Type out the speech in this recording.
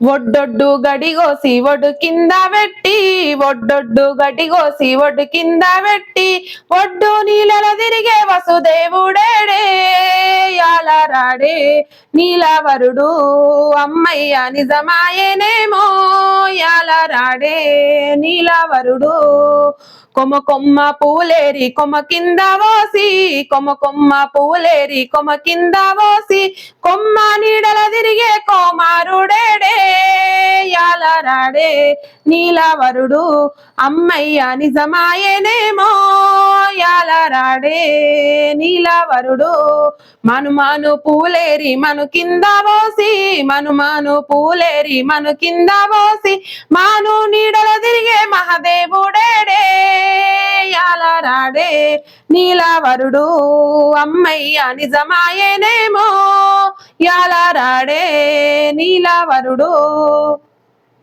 ఒడ్డొడ్డు గడిగోసి ఒడ్డు కింద పెట్టి ఒడ్డొడ్డు గడిగోసి ఒడ్డు కింద పెట్టి ఒడ్డు నీళ్ళ తిరిగే వసుదేవుడేడే యాలరాడే నీలవరుడు అమ్మయ్య నిజమాయేనేమో యాలరాడే నీలవరుడు కొమ్మ కొమ్మ పూలేరి కొమ్మ కింద పోసి కొమ్మ కొమ్మ పూలేరి కొమ్మ కింద పోసి కొమ్మ నీడల తిరిగే కోమారుడేడే యాలరాడే నీలవరుడు అమ్మయ్య నిజమాయేనేమో యాలరాడే నీలవరుడు మను పూలేరి మను కింద పోసి మను పూలేరి మను కింద పోసి మాను నీడల తిరిగే మహదేవుడేడే యాలరాడే నీలవరుడు అమ్మయ్య నిజమాయేనేమో యాలరాడే నీలవరుడు